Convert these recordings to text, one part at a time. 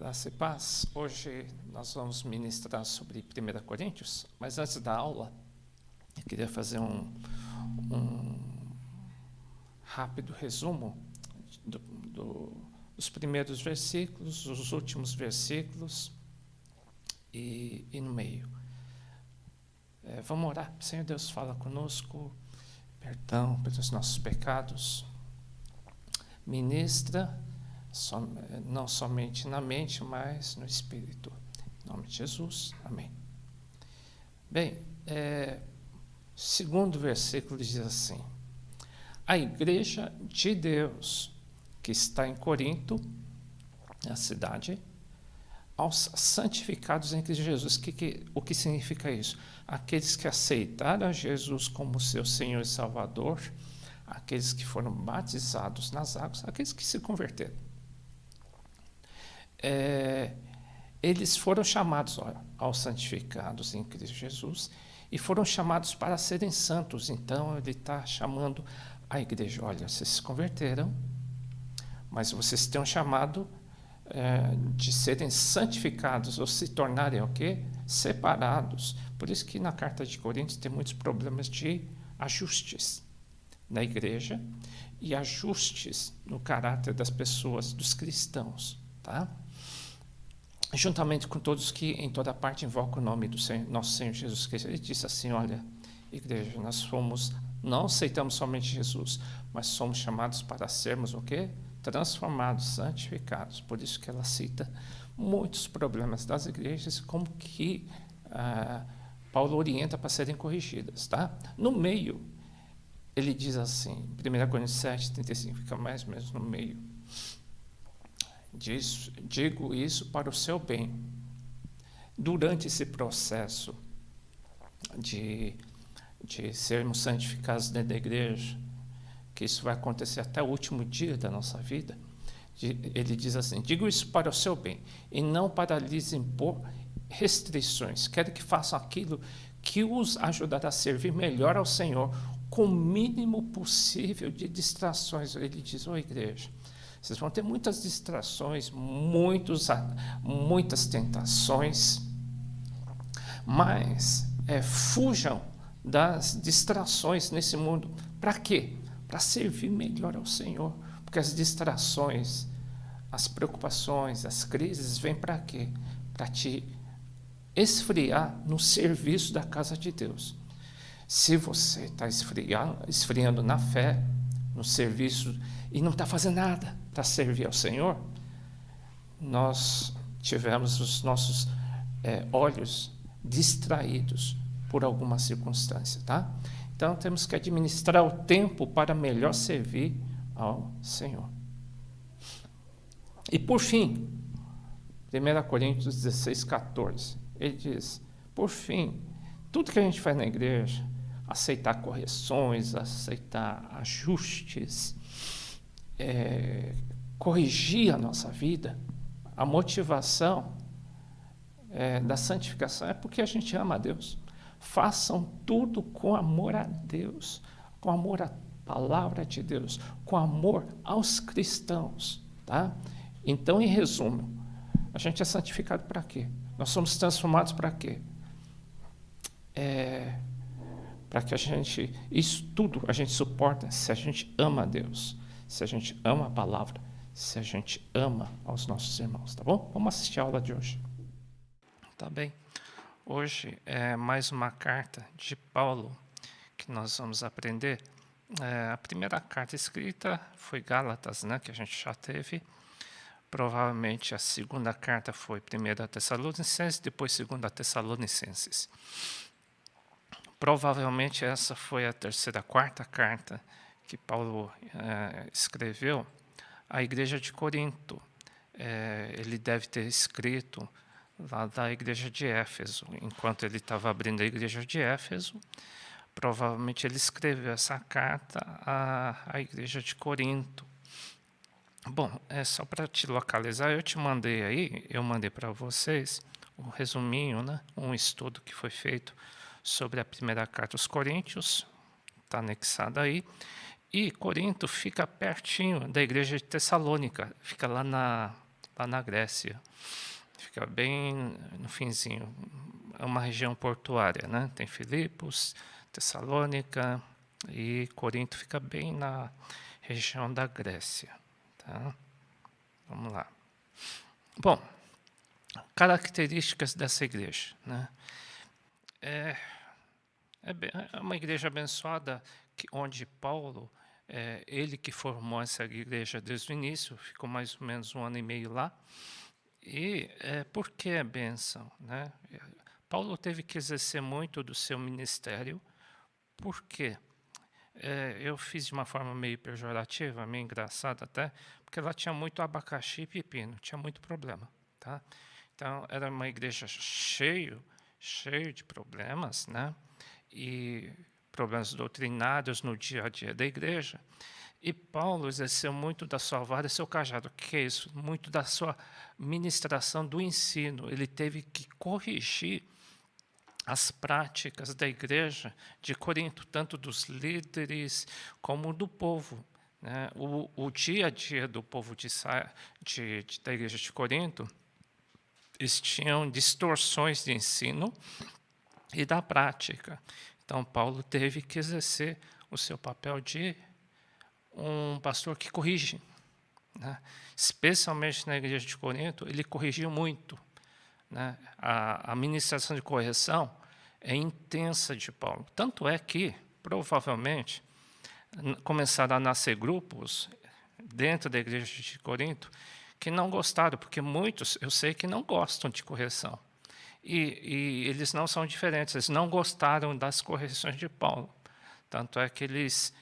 Graça e paz. Hoje nós vamos ministrar sobre 1 Coríntios, mas antes da aula, eu queria fazer um rápido resumo dos primeiros versículos, os últimos versículos e no meio. Vamos orar. Senhor Deus, fala conosco, perdão pelos nossos pecados, ministra, não somente na mente, mas no Espírito. Em nome de Jesus. Amém. Bem, segundo versículo diz assim: a igreja de Deus que está em Corinto, a cidade, aos santificados em Cristo Jesus. O que significa isso? Aqueles que aceitaram a Jesus como seu Senhor e Salvador, aqueles que foram batizados nas águas, aqueles que se converteram. Eles foram chamados aos santificados em Cristo Jesus e foram chamados para serem santos. Então, ele está chamando a igreja: olha, vocês se converteram, mas vocês têm um chamado de serem santificados ou se tornarem o quê? Separados. Por isso que na carta de Coríntios tem muitos problemas de ajustes na igreja e ajustes no caráter das pessoas, dos cristãos, tá? Juntamente com todos que em toda parte invocam o nome do nosso Senhor Jesus Cristo. Ele disse assim: olha, igreja, não aceitamos somente Jesus, mas somos chamados para sermos o quê? Transformados, santificados. Por isso que ela cita muitos problemas das igrejas, como que Paulo orienta para serem corrigidas, tá? No meio, ele diz assim, 1 Coríntios 7, 35, fica mais ou menos no meio: digo isso para o seu bem. Durante esse processo de sermos santificados dentro da igreja, que isso vai acontecer até o último dia da nossa vida, ele diz assim: digo isso para o seu bem, e não para lhes impor restrições. Quero que façam aquilo que os ajudará a servir melhor ao Senhor, com o mínimo possível de distrações. Ele diz: ô igreja, vocês vão ter muitas distrações, muitas tentações, mas fujam das distrações nesse mundo. Para quê? Para servir melhor ao Senhor. Porque as distrações, as preocupações, as crises vêm para quê? Para te esfriar no serviço da casa de Deus. Se você está esfriando na fé, no serviço, e não está fazendo nada para servir ao Senhor, nós tivemos os nossos olhos distraídos por alguma circunstância, tá? Então, temos que administrar o tempo para melhor servir ao Senhor. E, por fim, 1 Coríntios 16, 14, ele diz: por fim, tudo que a gente faz na igreja, aceitar correções, aceitar ajustes, corrigir a nossa vida, a motivação da santificação é porque a gente ama a Deus. Façam tudo com amor a Deus, com amor à palavra de Deus, com amor aos cristãos, tá? Então, em resumo, a gente é santificado para quê? Nós somos transformados para quê? Para que isso tudo a gente suporta se a gente ama a Deus, se a gente ama a palavra, se a gente ama aos nossos irmãos, tá bom? Vamos assistir a aula de hoje. Tá bem. Hoje é mais uma carta de Paulo que nós vamos aprender. A primeira carta escrita foi Gálatas, né, que a gente já teve. Provavelmente a segunda carta foi 1 Tessalonicenses, depois 2 Tessalonicenses. Provavelmente essa foi a quarta carta que Paulo escreveu à igreja de Corinto. Ele deve ter escrito lá da igreja de Éfeso. Enquanto ele estava abrindo a igreja de Éfeso, provavelmente ele escreveu essa carta à igreja de Corinto. Bom, só para te localizar, eu mandei para vocês um resuminho, né? Um estudo que foi feito sobre a primeira carta aos Coríntios, está anexado aí. E Corinto fica pertinho da igreja de Tessalônica, fica lá lá na Grécia. Fica bem no finzinho. É uma região portuária, né? Tem Filipos, Tessalônica e Corinto fica bem na região da Grécia. Tá? Vamos lá. Bom, características dessa igreja, né? É uma igreja abençoada onde Paulo, ele que formou essa igreja desde o início, ficou mais ou menos 1 ano e meio lá. E por que a bênção, né? Paulo teve que exercer muito do seu ministério. Por quê? Eu fiz de uma forma meio pejorativa, meio engraçada até, porque lá tinha muito abacaxi e pepino, tinha muito problema. Tá? Então, era uma igreja cheio de problemas, né? E problemas doutrinários no dia a dia da igreja. E Paulo exerceu muito da sua vara e seu cajado. O que é isso? Muito da sua ministração do ensino. Ele teve que corrigir as práticas da igreja de Corinto, tanto dos líderes como do povo. Né? O dia a dia do povo da igreja de Corinto, eles tinham distorções de ensino e da prática. Então, Paulo teve que exercer o seu papel de um pastor que corrige. Né? Especialmente na igreja de Corinto, ele corrigiu muito. Né? A ministração de correção é intensa de Paulo. Tanto é que, provavelmente, começaram a nascer grupos dentro da igreja de Corinto que não gostaram, porque muitos, eu sei que não gostam de correção. E eles não são diferentes, eles não gostaram das correções de Paulo. Tanto é que eles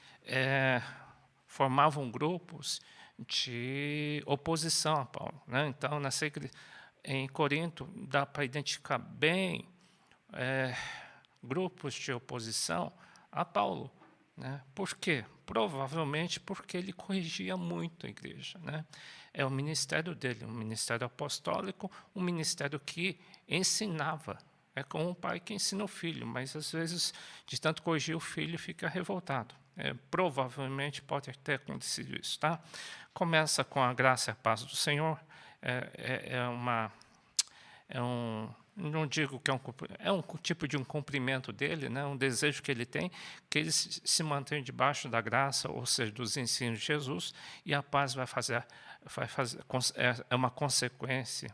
formavam grupos de oposição a Paulo. Né? Então, em Corinto, dá para identificar bem grupos de oposição a Paulo. Né? Por quê? Provavelmente porque ele corrigia muito a igreja. Né? É o ministério dele, um ministério apostólico, um ministério que ensinava. É como um pai que ensina o filho, mas às vezes, de tanto corrigir o filho, fica revoltado. Provavelmente pode ter acontecido isso. Tá? Começa com a graça e a paz do Senhor. Não digo que é um tipo de um cumprimento dele, né? Um desejo que ele tem, que eles se mantenham debaixo da graça, ou seja, dos ensinos de Jesus, e a paz é uma consequência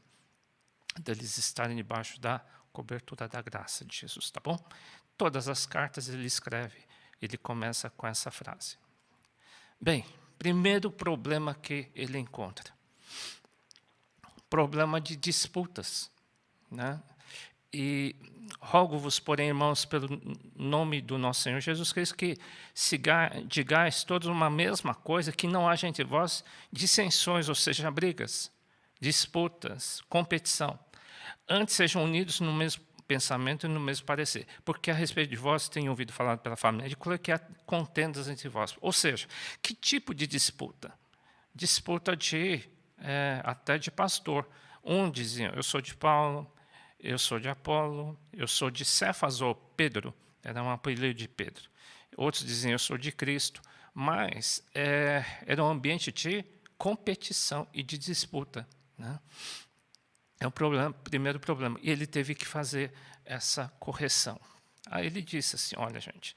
deles estarem debaixo da cobertura da graça de Jesus, tá bom? Todas as cartas ele escreve, ele começa com essa frase. Bem, primeiro problema que ele encontra, problema de disputas, né? E rogo-vos, porém, irmãos, pelo nome do nosso Senhor Jesus Cristo, que digais todos uma mesma coisa, que não haja entre vós dissensões, ou seja, brigas, disputas, competição. Antes sejam unidos no mesmo pensamento e no mesmo parecer, porque a respeito de vós tenho ouvido falar pela família de que há contendas entre vós. Ou seja, que tipo de disputa? Disputa até de pastor. Um dizia, eu sou de Paulo, eu sou de Apolo, eu sou de Cefas ou Pedro, era um apelido de Pedro. Outros diziam, eu sou de Cristo, mas era um ambiente de competição e de disputa. Né? É o primeiro problema. E ele teve que fazer essa correção. Aí ele disse assim, olha, gente,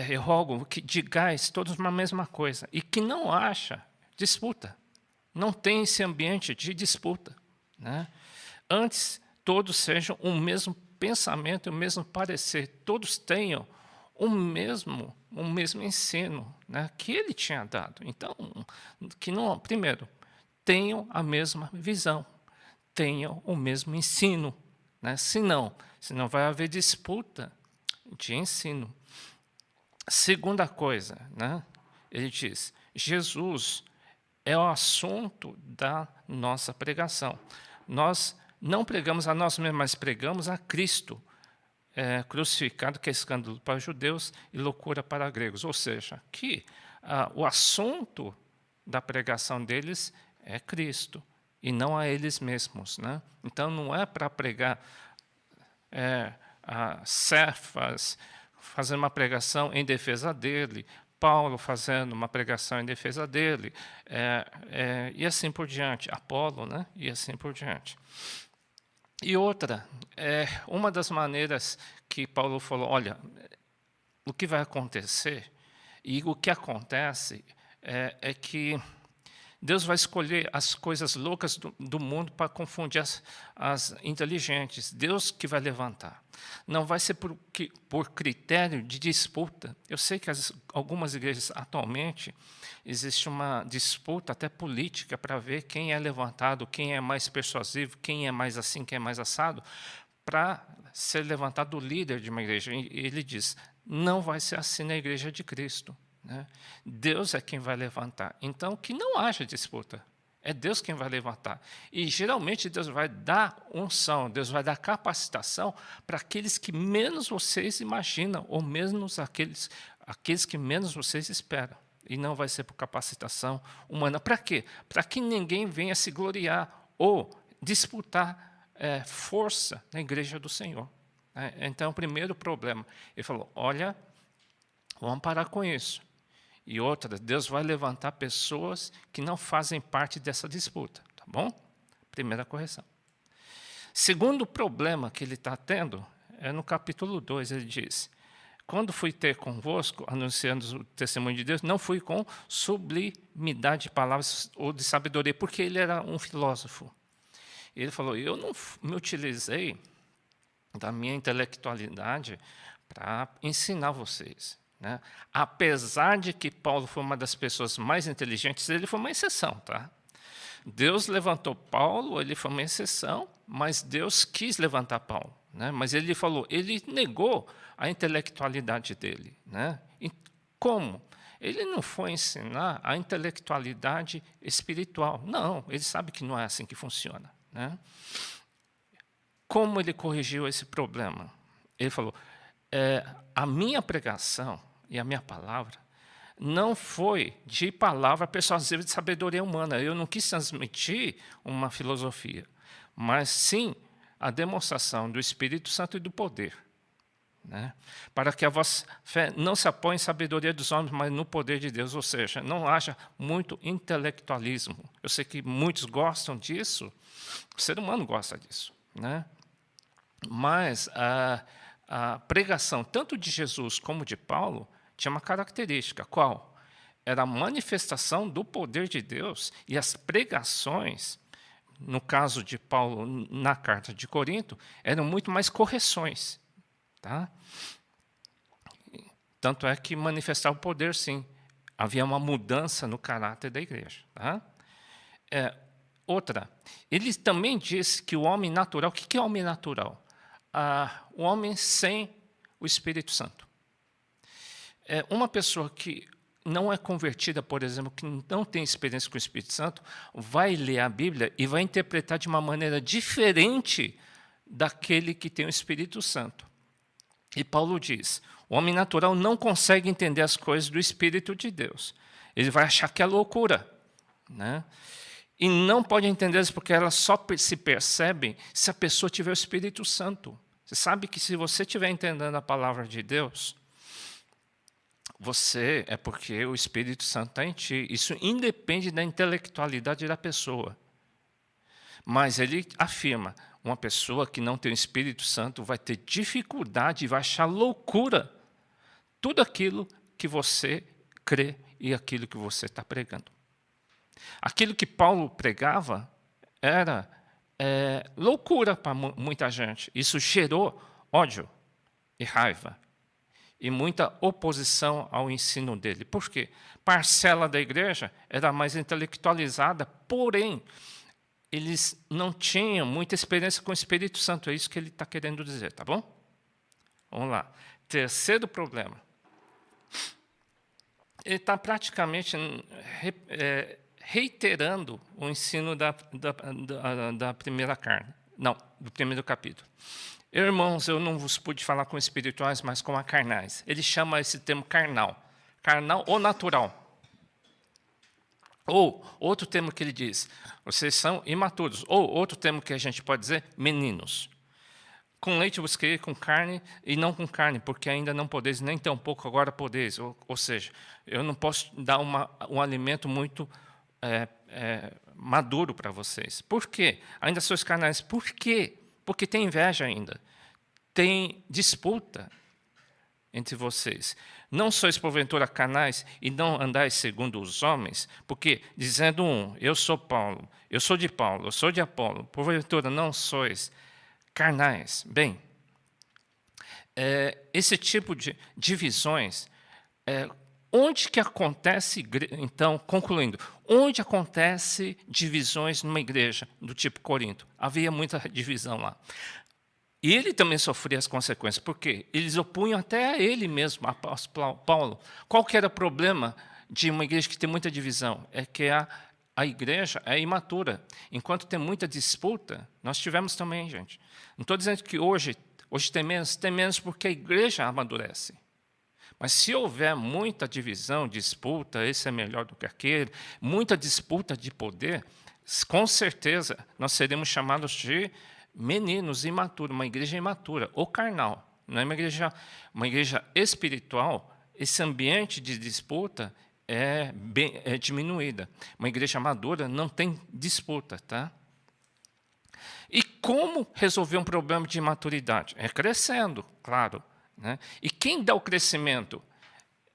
eu rogo que digais todos uma mesma coisa e que não haja disputa. Não tem esse ambiente de disputa. Né? Antes, todos sejam o mesmo pensamento, o mesmo parecer, todos tenham o mesmo ensino, né, que ele tinha dado. Então, primeiro, tenham a mesma visão, tenham o mesmo ensino, né, senão vai haver disputa de ensino. Segunda coisa, né, ele diz, Jesus é o assunto da nossa pregação. Nós não pregamos a nós mesmos, mas pregamos a Cristo crucificado, que é escândalo para os judeus e loucura para gregos. Ou seja, que o assunto da pregação deles é Cristo e não a eles mesmos. Né? Então, não é para pregar a Cefas, fazer uma pregação em defesa dele, Paulo fazendo uma pregação em defesa dele, e assim por diante, Apolo, né? E assim por diante. E outra, uma das maneiras que Paulo falou, olha, o que vai acontecer, e o que acontece é que Deus vai escolher as coisas loucas do mundo para confundir as inteligentes. Deus que vai levantar. Não vai ser por critério de disputa. Eu sei que algumas igrejas atualmente existe uma disputa até política para ver quem é levantado, quem é mais persuasivo, quem é mais assim, quem é mais assado, para ser levantado o líder de uma igreja. E ele diz, não vai ser assim na igreja de Cristo. Né? Deus é quem vai levantar. Então, que não haja disputa. É Deus quem vai levantar. E, geralmente, Deus vai dar unção, Deus vai dar capacitação para aqueles que menos vocês imaginam, ou mesmo aqueles que menos vocês esperam. E não vai ser por capacitação humana. Para quê? Para que ninguém venha se gloriar ou disputar força na igreja do Senhor. Então, o primeiro problema, ele falou, olha, vamos parar com isso. E outra, Deus vai levantar pessoas que não fazem parte dessa disputa, tá bom? Primeira correção. Segundo problema que ele está tendo é no capítulo 2, ele diz, quando fui ter convosco, anunciando o testemunho de Deus, não fui com sublimidade de palavras ou de sabedoria, porque ele era um filósofo. Ele falou, eu não me utilizei da minha intelectualidade para ensinar vocês. Né? Apesar de que Paulo foi uma das pessoas mais inteligentes, ele foi uma exceção. Tá? Deus levantou Paulo, ele foi uma exceção, mas Deus quis levantar Paulo. Né? Mas ele falou, ele negou a intelectualidade dele. Né? E como? Ele não foi ensinar a intelectualidade espiritual. Não, ele sabe que não é assim que funciona. Né? Como ele corrigiu esse problema? Ele falou, a minha pregação e a minha palavra não foi de palavra persuasiva de sabedoria humana. Eu não quis transmitir uma filosofia, mas sim a demonstração do Espírito Santo e do poder. Né? Para que a vossa fé não se apoie em sabedoria dos homens, mas no poder de Deus. Ou seja, não haja muito intelectualismo. Eu sei que muitos gostam disso, o ser humano gosta disso. Né? Mas a pregação, tanto de Jesus como de Paulo, tinha uma característica. Qual? Era a manifestação do poder de Deus. E as pregações, no caso de Paulo, na carta de Corinto, eram muito mais correções. Tá? Tanto é que manifestar o poder, sim. Havia uma mudança no caráter da igreja. Tá? Outra, ele também disse que o homem natural... O que é homem natural? O homem sem o Espírito Santo. Uma pessoa que não é convertida, por exemplo, que não tem experiência com o Espírito Santo, vai ler a Bíblia e vai interpretar de uma maneira diferente daquele que tem o Espírito Santo. E Paulo diz, o homem natural não consegue entender as coisas do Espírito de Deus. Ele vai achar que é loucura. Né? E não pode entender isso porque elas só se percebem se a pessoa tiver o Espírito Santo. Você sabe que se você estiver entendendo a palavra de Deus, você é porque o Espírito Santo está em ti. Isso independe da intelectualidade da pessoa. Mas ele afirma, uma pessoa que não tem o Espírito Santo vai ter dificuldade e vai achar loucura tudo aquilo que você crê e aquilo que você está pregando. Aquilo que Paulo pregava era loucura para muita gente. Isso gerou ódio e raiva e muita oposição ao ensino dele. Por quê? Parcela da igreja era mais intelectualizada, porém, eles não tinham muita experiência com o Espírito Santo. É isso que ele está querendo dizer, tá bom? Vamos lá. Terceiro problema. Ele está praticamente reiterando o ensino da primeira carne. Não, do primeiro capítulo. Irmãos, eu não vos pude falar com espirituais, mas com carnais. Ele chama esse termo carnal. Carnal ou natural. Ou, outro termo que ele diz, vocês são imaturos. Ou, outro termo que a gente pode dizer, meninos. Com leite vos criei, com carne e não com carne, porque ainda não podeis, nem tão pouco agora podeis. Ou seja, eu não posso dar um alimento muito maduro para vocês. Por quê? Ainda sois carnais. Por quê? Porque tem inveja ainda. Tem disputa entre vocês. Não sois porventura carnais e não andais segundo os homens? Porque, dizendo um, eu sou Paulo, eu sou de Paulo, eu sou de Apolo, porventura não sois carnais. Bem, esse tipo de divisões, onde que acontece, então, concluindo, onde acontece divisões numa igreja do tipo Corinto? Havia muita divisão lá. E ele também sofria as consequências, porque eles opunham até a ele mesmo, a Paulo. Qual que era o problema de uma igreja que tem muita divisão? É que a igreja é imatura. Enquanto tem muita disputa, nós tivemos também, gente. Não estou dizendo que hoje tem menos porque a igreja amadurece. Mas se houver muita divisão, disputa, esse é melhor do que aquele, muita disputa de poder, com certeza nós seremos chamados de meninos imaturos, uma igreja imatura, ou carnal. Não é uma igreja espiritual, esse ambiente de disputa é diminuída. Uma igreja madura não tem disputa, tá? E como resolver um problema de imaturidade? É crescendo, claro. Né? E quem dá o crescimento?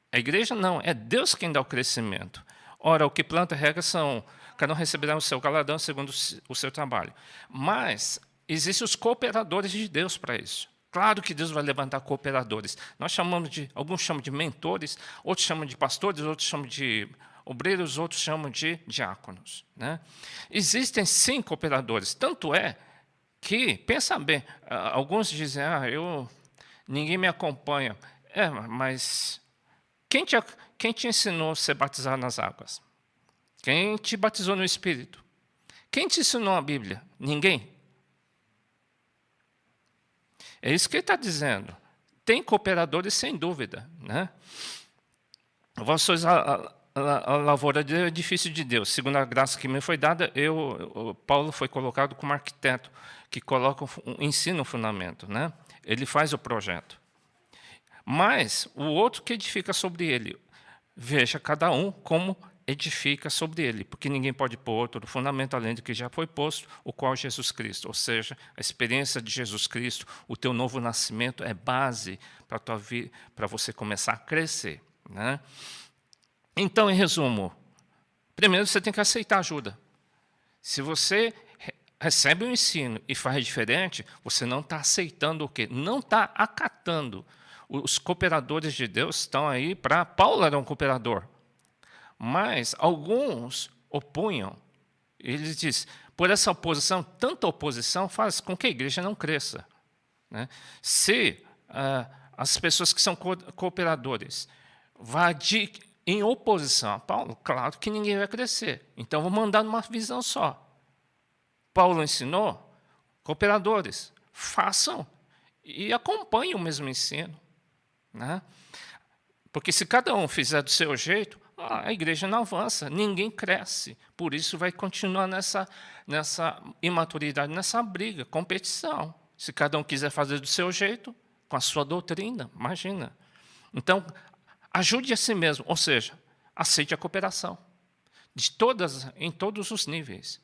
A igreja não, é Deus quem dá o crescimento. Ora, o que planta rega são, cada um receberá o seu galardão segundo o seu trabalho. Mas existem os cooperadores de Deus para isso. Claro que Deus vai levantar cooperadores. Alguns chamam de mentores, outros chamam de pastores, outros chamam de obreiros, outros chamam de diáconos. Né? Existem sim cooperadores. Tanto é que, pensa bem, alguns dizem, ninguém me acompanha. Mas quem te ensinou a ser batizado nas águas? Quem te batizou no Espírito? Quem te ensinou a Bíblia? Ninguém. É isso que ele está dizendo. Tem cooperadores, sem dúvida. Né? Vós sois a lavoura do edifício de Deus. Segundo a graça que me foi dada, Paulo foi colocado como arquiteto, que ensina o fundamento. Né? Ele faz o projeto. Mas o outro que edifica sobre ele, veja cada um como edifica sobre ele, porque ninguém pode pôr outro fundamento além do que já foi posto, o qual é Jesus Cristo. Ou seja, a experiência de Jesus Cristo, o teu novo nascimento é base para você começar a crescer. Né? Então, em resumo, primeiro você tem que aceitar ajuda. Se você recebe um ensino e faz diferente, você não está aceitando o quê? Não está acatando. Os cooperadores de Deus estão aí para... Paulo era um cooperador. Mas alguns opunham. Ele diz, por essa oposição, tanta oposição faz com que a igreja não cresça. Né? Se as pessoas que são cooperadores vão em oposição a Paulo, claro que ninguém vai crescer. Então, vou mandar numa visão só. Paulo ensinou, cooperadores, façam e acompanhem o mesmo ensino. Né? Porque se cada um fizer do seu jeito, a igreja não avança, ninguém cresce. Por isso vai continuar nessa imaturidade, nessa briga, competição. Se cada um quiser fazer do seu jeito, com a sua doutrina, imagina. Então, ajude a si mesmo, ou seja, aceite a cooperação. Em todos os níveis.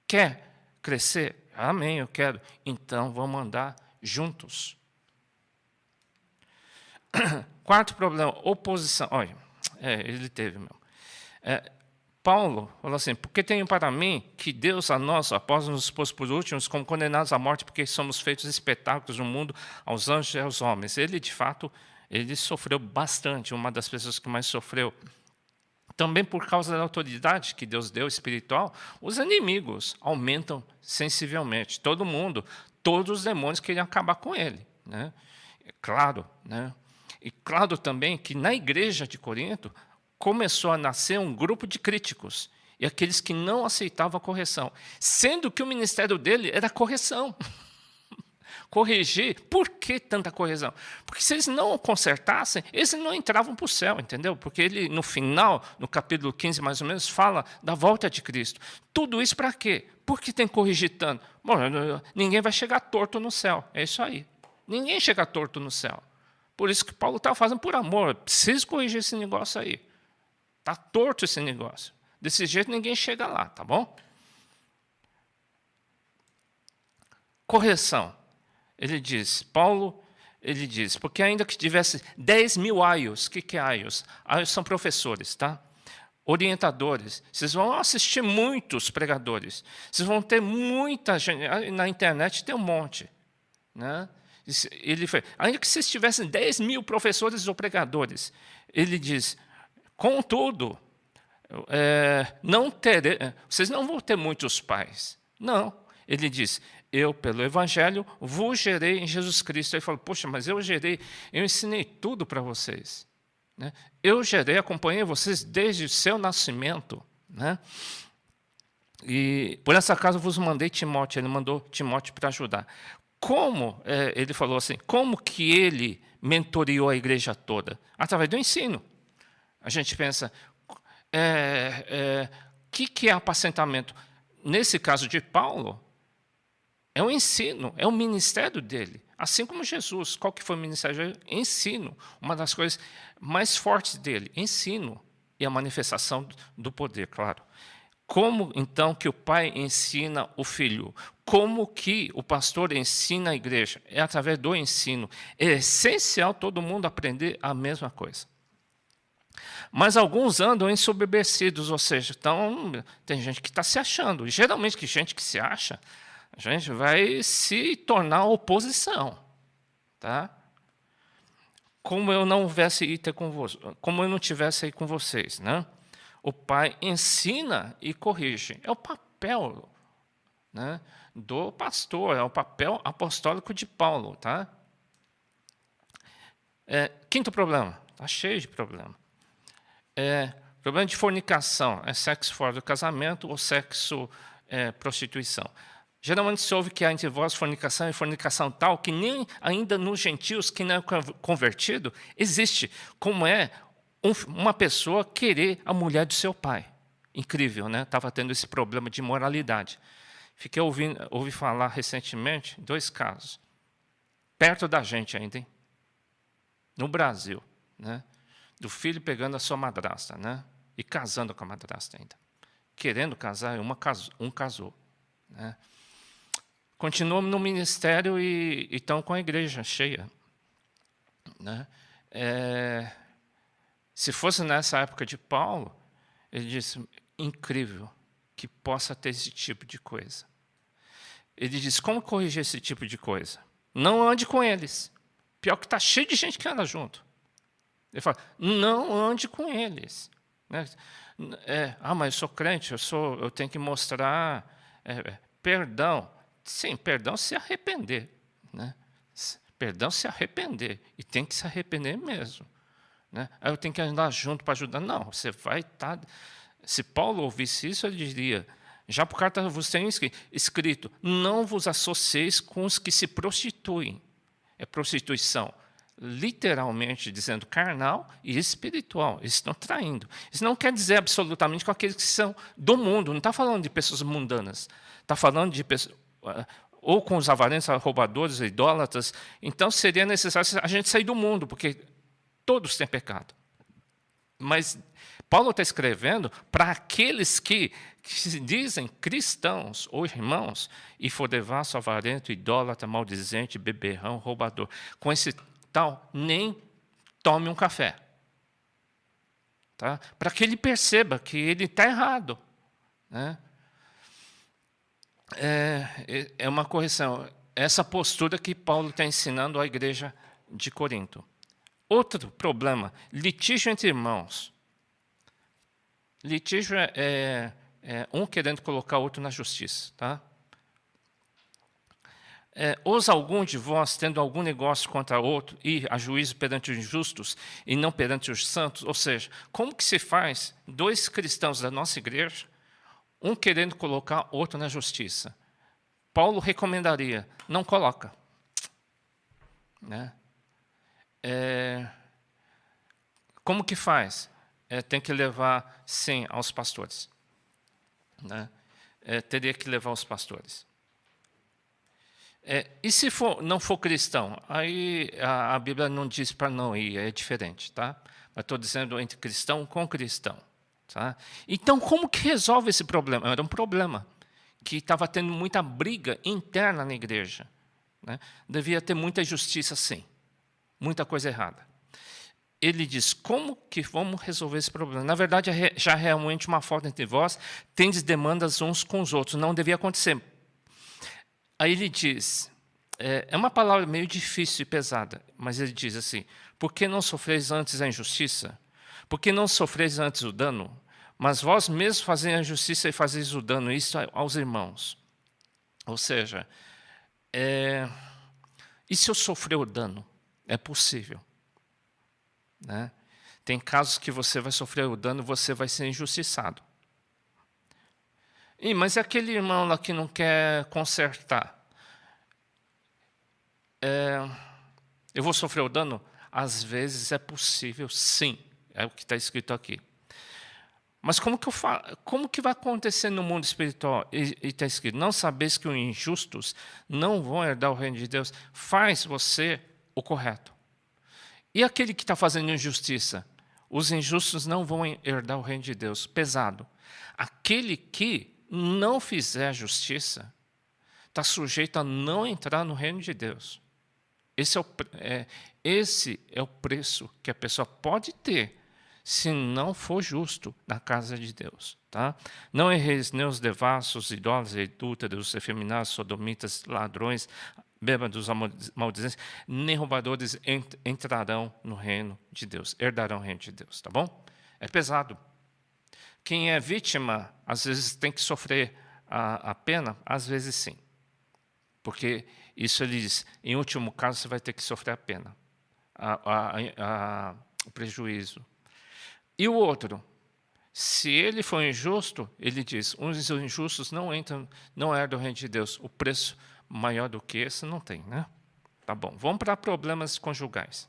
Quer crescer? Amém, eu quero. Então, vamos andar juntos. Quarto problema, oposição. Olha, ele teve mesmo. Paulo falou assim, porque tenho para mim que Deus a nós, após nos pôs por últimos, como condenados à morte, porque somos feitos espetáculos no mundo aos anjos e aos homens. Ele, de fato, ele sofreu bastante, uma das pessoas que mais sofreu. Também por causa da autoridade que Deus deu espiritual, os inimigos aumentam sensivelmente. Todo mundo, todos os demônios queriam acabar com ele. Né? Claro, né? E claro também que na igreja de Corinto começou a nascer um grupo de críticos e aqueles que não aceitavam a correção, sendo que o ministério dele era correção. corrigir. Por que tanta correção? Porque se eles não consertassem, eles não entravam para o céu, entendeu? Porque ele, no final, no capítulo 15, mais ou menos, fala da volta de Cristo. Tudo isso para quê? Por que tem que corrigir tanto? Bom, ninguém vai chegar torto no céu. É isso aí. Ninguém chega torto no céu. Por isso que Paulo está fazendo por amor. Preciso corrigir esse negócio aí. Está torto esse negócio. Desse jeito ninguém chega lá, tá bom? Correção. Paulo diz, porque ainda que tivesse 10 mil aios, o que é aios? Aios são professores, tá? Orientadores. Vocês vão assistir muitos pregadores. Vocês vão ter muita gente. Na internet tem um monte, né? Ainda que vocês tivessem 10 mil professores ou pregadores, ele diz, contudo, vocês não vão ter muitos pais. Não. Ele diz, eu, pelo Evangelho, vos gerei em Jesus Cristo. Ele falou, poxa, mas eu ensinei tudo para vocês. Né? Eu gerei, acompanhei vocês desde o seu nascimento. Né? E por essa causa vos mandei Timóteo, ele mandou Timóteo para ajudar. Ele falou assim, como que ele mentoreou a igreja toda? Através do ensino. A gente pensa, que é apacentamento? Nesse caso de Paulo, é o ensino, é o ministério dele. Assim como Jesus, qual que foi o ministério dele? Ensino. Uma das coisas mais fortes dele, ensino. E a manifestação do poder, claro. Como, então, que o pai ensina o filho? Como que o pastor ensina a igreja? É através do ensino. É essencial todo mundo aprender a mesma coisa. Mas alguns andam ensoberbecidos, ou seja, tem gente que está se achando. E, geralmente, gente que se acha, a gente vai se tornar oposição. Tá? Como eu não tivesse aí com vocês, né? O pai ensina e corrige. É o papel, né, do pastor, é o papel apostólico de Paulo. Tá? Quinto problema, está cheio de problema. Problema de fornicação, é sexo fora do casamento ou sexo prostituição. Geralmente se ouve que há entre vós fornicação e fornicação tal, que nem ainda nos gentios, que não é convertido, existe. Como uma pessoa querer a mulher do seu pai. Incrível, né? Estava tendo esse problema de imoralidade. Ouvi falar recentemente 2 casos. Perto da gente ainda, hein? No Brasil, né? Do filho pegando a sua madrasta, né? E casando com a madrasta ainda. Querendo casar, um casou. Né? Continuam no ministério e estão com a igreja cheia. Né? Se fosse nessa época de Paulo, ele disse, incrível que possa ter esse tipo de coisa. Ele diz, como corrigir esse tipo de coisa? Não ande com eles. Pior que está cheio de gente que anda junto. Ele fala, não ande com eles. Né? Mas eu sou crente, eu tenho que mostrar perdão. Sim, perdão se arrepender. Né? Perdão se arrepender. E tem que se arrepender mesmo. Né? Aí eu tenho que andar junto para ajudar. Não, você vai estar... Se Paulo ouvisse isso, ele diria, já por carta vos tenho escrito, não vos associeis com os que se prostituem. É prostituição, literalmente dizendo carnal e espiritual. Eles estão traindo. Isso não quer dizer absolutamente com aqueles que são do mundo. Não está falando de pessoas mundanas. Está falando de pessoas... Ou com os avarentos, roubadores, idólatras. Então, seria necessário a gente sair do mundo, porque todos têm pecado. Mas Paulo está escrevendo para aqueles que se dizem cristãos ou irmãos e for devasso, avarento, idólatra, maldizente, beberrão, roubador. Com esse tal, nem tome um café. Tá? Para que ele perceba que ele está errado. Né? É uma correção. Essa postura que Paulo está ensinando à igreja de Corinto. Outro problema, litígio entre irmãos. Litígio é um querendo colocar o outro na justiça. Tá? Ousa algum de vós, tendo algum negócio contra outro, ir a juízo perante os justos e não perante os santos? Ou seja, como que se faz 2 cristãos da nossa igreja, um querendo colocar outro na justiça? Paulo recomendaria, não coloca. né? Como que faz? Tem que levar, sim, aos pastores, né? Teria que levar aos pastores. E se não for cristão? Aí a Bíblia não diz para não ir, é diferente, tá? Mas estou dizendo entre cristão com cristão, tá? Então, como que resolve esse problema? Era um problema que estava tendo muita briga interna na igreja, né? Devia ter muita injustiça, sim, muita coisa errada. Ele diz, como que vamos resolver esse problema? Na verdade, já é realmente uma falta entre vós, tendes demandas uns com os outros, não devia acontecer. Aí ele diz, é uma palavra meio difícil e pesada, mas ele diz assim, por que não sofreis antes a injustiça? Por que não sofreis antes o dano? Mas vós mesmos fazeis a justiça e fazeis o dano, isso aos irmãos. Ou seja, e se eu sofrer o dano? É possível, né? Tem casos que você vai sofrer o dano e você vai ser injustiçado. Mas é aquele irmão lá que não quer consertar. Eu vou sofrer o dano? Às vezes é possível, sim. É o que está escrito aqui. Mas como que vai acontecer no mundo espiritual? E está escrito, não sabeis que os injustos não vão herdar o reino de Deus? Faz você o correto. E aquele que está fazendo injustiça? Os injustos não vão herdar o reino de Deus. Pesado. Aquele que não fizer justiça está sujeito a não entrar no reino de Deus. Esse é o preço que a pessoa pode ter se não for justo na casa de Deus. Tá? Não erreis nem os devassos, idólatras, adúlteros, efeminados, sodomitas, ladrões, bêbados, maldizentes, nem roubadores entrarão no reino de Deus, herdarão o reino de Deus. Tá bom? É pesado. Quem é vítima, às vezes tem que sofrer a pena, às vezes sim. Porque isso ele diz, em último caso você vai ter que sofrer a pena, o prejuízo. E o outro, se ele for injusto, ele diz, os injustos não herdam o reino de Deus. O preço maior do que esse não tem, né? Tá bom, vamos para problemas conjugais.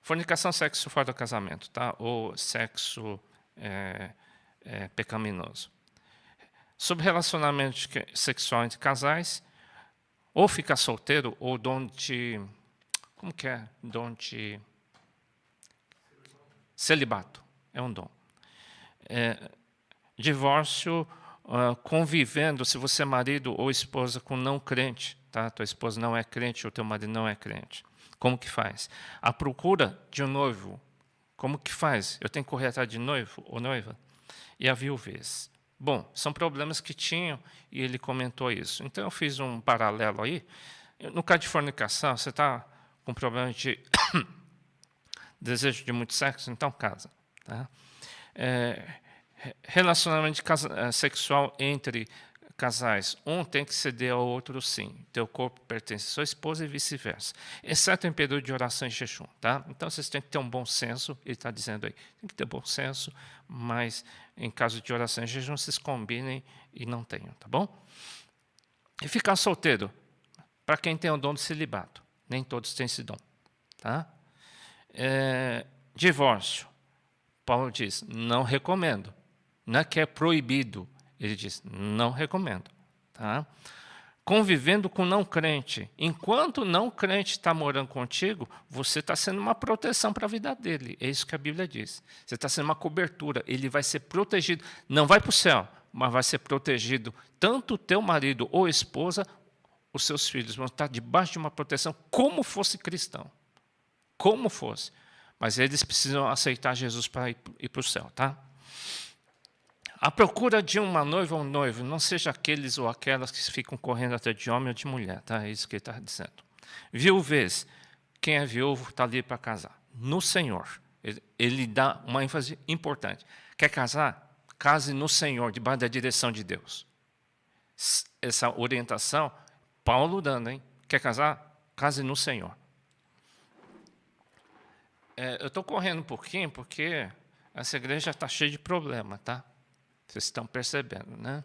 Fornicação, sexo fora do casamento, tá? Ou sexo pecaminoso. Sobre relacionamento sexual entre casais, ou ficar solteiro, ou dom de... Como que é? Dom de... Celibato. É um dom. Divórcio, convivendo, se você é marido ou esposa com não crente, tá? Tua esposa não é crente ou teu marido não é crente. Como que faz? A procura de um noivo. Como que faz? Eu tenho que correr atrás de noivo ou noiva? E a viuvez. Bom, são problemas que tinham e ele comentou isso. Então eu fiz um paralelo aí. No caso de fornicação, você está com problema de desejo de muito sexo, então casa. Tá? Relacionamento sexual entre casais, um tem que ceder ao outro sim. Teu corpo pertence à sua esposa e vice-versa. Exceto em período de oração e jejum. Tá? Então vocês têm que ter um bom senso, ele está dizendo aí, tem que ter bom senso, mas em caso de oração e jejum, vocês combinem e não tenham, tá bom? E ficar solteiro, para quem tem o dom do celibato. Nem todos têm esse dom. Tá? Divórcio. Paulo diz, não recomendo. Não é que é proibido. Ele diz, não recomendo. Tá? Convivendo com não crente. Enquanto o não crente está morando contigo, você está sendo uma proteção para a vida dele. É isso que a Bíblia diz. Você está sendo uma cobertura. Ele vai ser protegido. Não vai para o céu, mas vai ser protegido. Tanto o teu marido ou esposa, os seus filhos vão estar debaixo de uma proteção como fosse cristão. Como fosse. Mas eles precisam aceitar Jesus para ir para o céu. Tá? A procura de uma noiva ou um noivo, não seja aqueles ou aquelas que ficam correndo atrás de homem ou de mulher, tá? É isso que ele está dizendo. Viuvez, quem é viúvo está ali para casar. No Senhor, ele dá uma ênfase importante. Quer casar? Case no Senhor, debaixo da direção de Deus. Essa orientação, Paulo dando, hein? Quer casar? Case no Senhor. Eu estou correndo um pouquinho porque essa igreja está cheia de problema, tá? Vocês estão percebendo, né?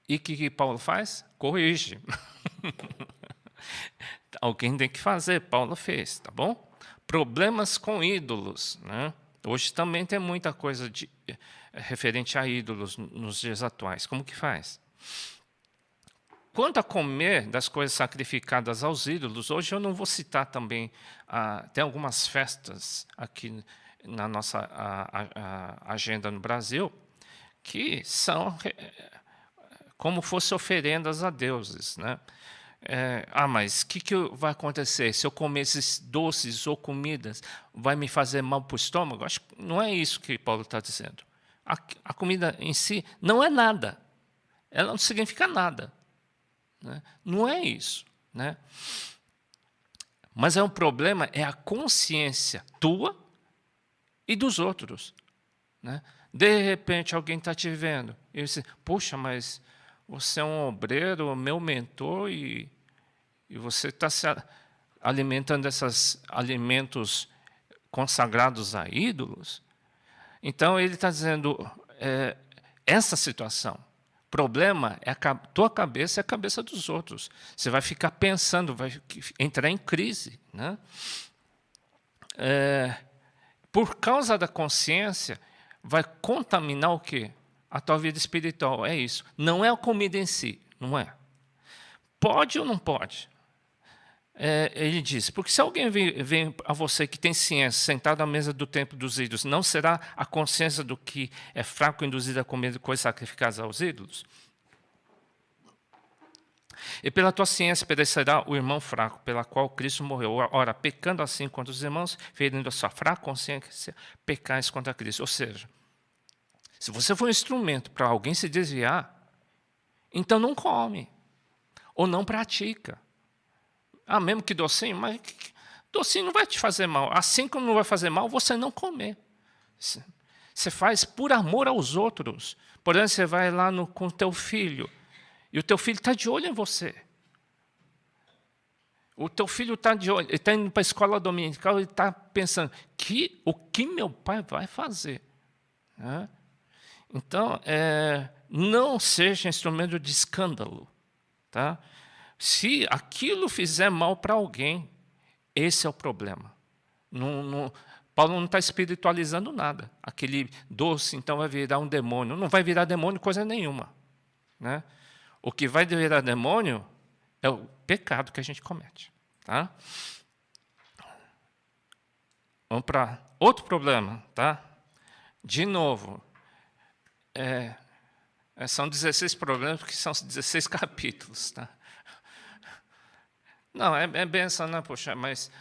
E o que Paulo faz? Corrige. Alguém tem que fazer, Paulo fez, tá bom? Problemas com ídolos, né? Hoje também tem muita coisa referente a ídolos nos dias atuais. Como que faz? Quanto a comer das coisas sacrificadas aos ídolos, hoje eu não vou citar também, tem algumas festas aqui na nossa agenda no Brasil, que são como fosse oferendas a deuses, né? Mas o que vai acontecer? Se eu comer esses doces ou comidas, vai me fazer mal para o estômago? Acho que não é isso que Paulo está dizendo. A comida em si não é nada. Ela não significa nada. Né? Não é isso. Né? Mas um problema é a consciência tua e dos outros. Né? De repente, alguém está te vendo e diz, puxa, mas você é um obreiro, meu mentor, e você está se alimentando desses alimentos consagrados a ídolos. Então, ele está dizendo, essa situação, problema é a tua cabeça e a cabeça dos outros. Você vai ficar pensando, vai entrar em crise. Né? Por causa da consciência, vai contaminar o quê? A tua vida espiritual, é isso. Não é a comida em si, não é. Pode ou não pode? Ele diz, porque se alguém vem a você que tem ciência, sentado à mesa do templo dos ídolos, não será a consciência do que é fraco induzido a comer coisas sacrificadas aos ídolos? E pela tua ciência perecerá o irmão fraco, pela qual Cristo morreu. Ora, pecando assim contra os irmãos, ferindo a sua fraca consciência, pecais contra Cristo. Ou seja, se você for um instrumento para alguém se desviar, então não come, ou não pratica. Mesmo que docinho, mas docinho não vai te fazer mal. Assim como não vai fazer mal, você não comer. Você faz por amor aos outros. Por exemplo, você vai lá com o teu filho, e o teu filho está de olho em você. O teu filho está de olho, ele está indo para a escola dominical, ele está pensando, o que meu pai vai fazer? Né? Então, não seja instrumento de escândalo. Tá? Se aquilo fizer mal para alguém, esse é o problema. Paulo não está espiritualizando nada. Aquele doce, então, vai virar um demônio. Não vai virar demônio coisa nenhuma. Né? O que vai virar demônio é o pecado que a gente comete. Tá? Vamos para outro problema. Tá? De novo, são 16 problemas, porque são 16 capítulos. Tá? Não, é benção, né? Poxa, mas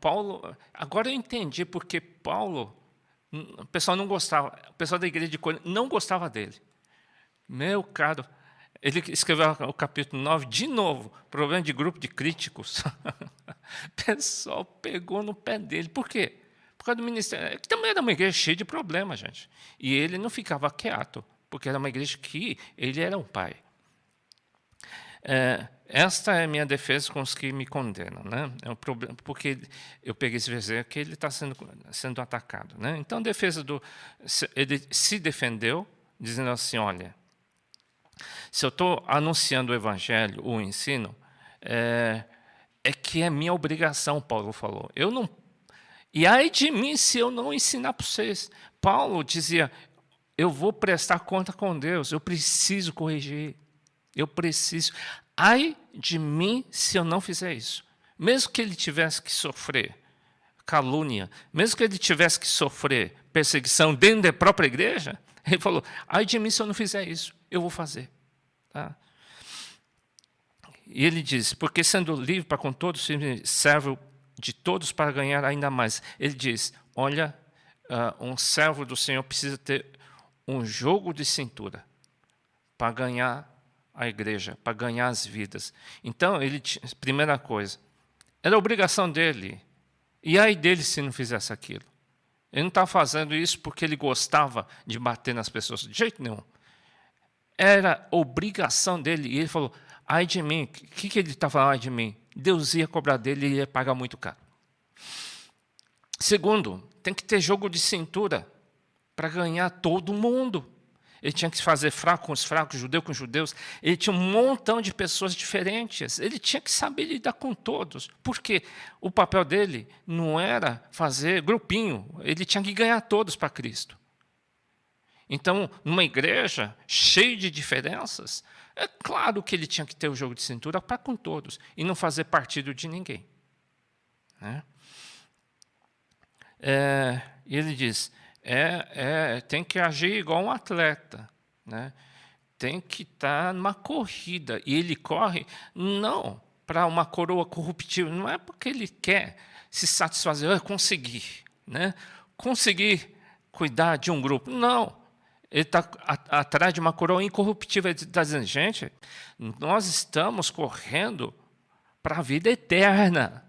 Paulo... Agora eu entendi porque Paulo... O pessoal não gostava, o pessoal da igreja de Corinto não gostava dele. Meu caro... Ele escreveu o capítulo 9, de novo, problema de grupo de críticos. O pessoal pegou no pé dele. Por quê? Por causa do ministério. Que também era uma igreja cheia de problemas, gente. E ele não ficava quieto, porque era uma igreja que ele era um pai. Esta é a minha defesa com os que me condenam. Né? É um problema, porque eu peguei esse versículo que ele está sendo atacado. Né? Então, a defesa ele se defendeu, dizendo assim, olha, se eu estou anunciando o evangelho, o ensino, é que é minha obrigação, Paulo falou. E ai de mim se eu não ensinar para vocês. Paulo dizia, eu vou prestar conta com Deus, eu preciso corrigir. Eu preciso. Ai de mim se eu não fizer isso. Mesmo que ele tivesse que sofrer calúnia, mesmo que ele tivesse que sofrer perseguição dentro da própria igreja, ele falou, ai de mim se eu não fizer isso, eu vou fazer. Tá? E ele diz, porque sendo livre para com todos, servo de todos para ganhar ainda mais. Ele diz, olha, um servo do Senhor precisa ter um jogo de cintura para ganhar a igreja, para ganhar as vidas. Então, primeira coisa, era obrigação dele. E aí dele se não fizesse aquilo. Ele não estava fazendo isso porque ele gostava de bater nas pessoas, de jeito nenhum. Era obrigação dele. E ele falou, ai de mim. O que ele está falando, ai de mim? Deus ia cobrar dele e ia pagar muito caro. Segundo, tem que ter jogo de cintura para ganhar todo mundo. Ele tinha que fazer fraco com os fracos, judeu com os judeus. Ele tinha um montão de pessoas diferentes. Ele tinha que saber lidar com todos. Porque o papel dele não era fazer grupinho. Ele tinha que ganhar todos para Cristo. Então, numa igreja cheia de diferenças, é claro que ele tinha que ter o jogo de cintura para com todos e não fazer partido de ninguém. Né? E ele diz, tem que agir igual um atleta, né? Tem que estar numa corrida. E ele corre não para uma coroa corruptível, não é porque ele quer se satisfazer, conseguir, né? Conseguir cuidar de um grupo. Não. Ele está atrás de uma coroa incorruptível. Ele está dizendo, gente, nós estamos correndo para a vida eterna.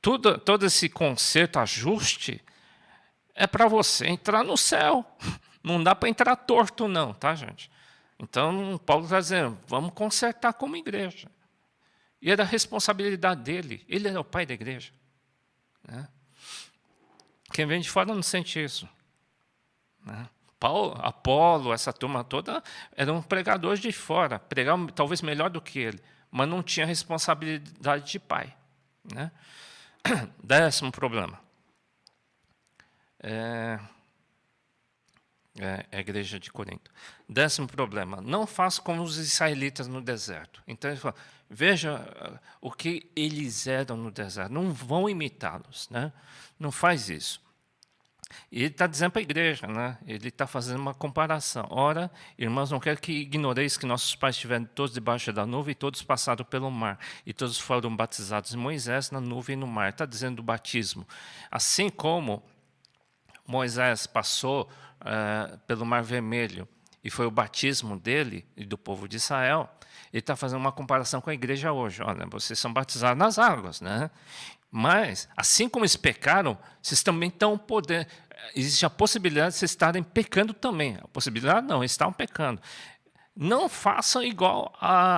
Todo esse conserto, ajuste, é para você entrar no céu. Não dá para entrar torto, não, tá, gente? Então, Paulo está dizendo, vamos consertar como igreja. E era a responsabilidade dele. Ele era o pai da igreja. Né? Quem vem de fora não sente isso. Né? Paulo, Apolo, essa turma toda, eram pregadores de fora. Pregavam talvez melhor do que ele, mas não tinha responsabilidade de pai. Né? 10º problema. A igreja de Corinto. 10º problema. Não faça como os israelitas no deserto. Então, ele fala, veja o que eles eram no deserto. Não vão imitá-los. Né? Não faz isso. E ele está dizendo para a igreja, né? Ele está fazendo uma comparação. Ora, irmãos, não quero que ignoreis que nossos pais estiveram todos debaixo da nuvem e todos passaram pelo mar. E todos foram batizados em Moisés na nuvem e no mar. Está dizendo do batismo. Assim como Moisés passou pelo Mar Vermelho e foi o batismo dele e do povo de Israel, ele está fazendo uma comparação com a igreja hoje. Olha, vocês são batizados nas águas, né? Mas, assim como eles pecaram, vocês também estão podendo. Existe a possibilidade de vocês estarem pecando também. A possibilidade não, eles estavam pecando. Não façam igual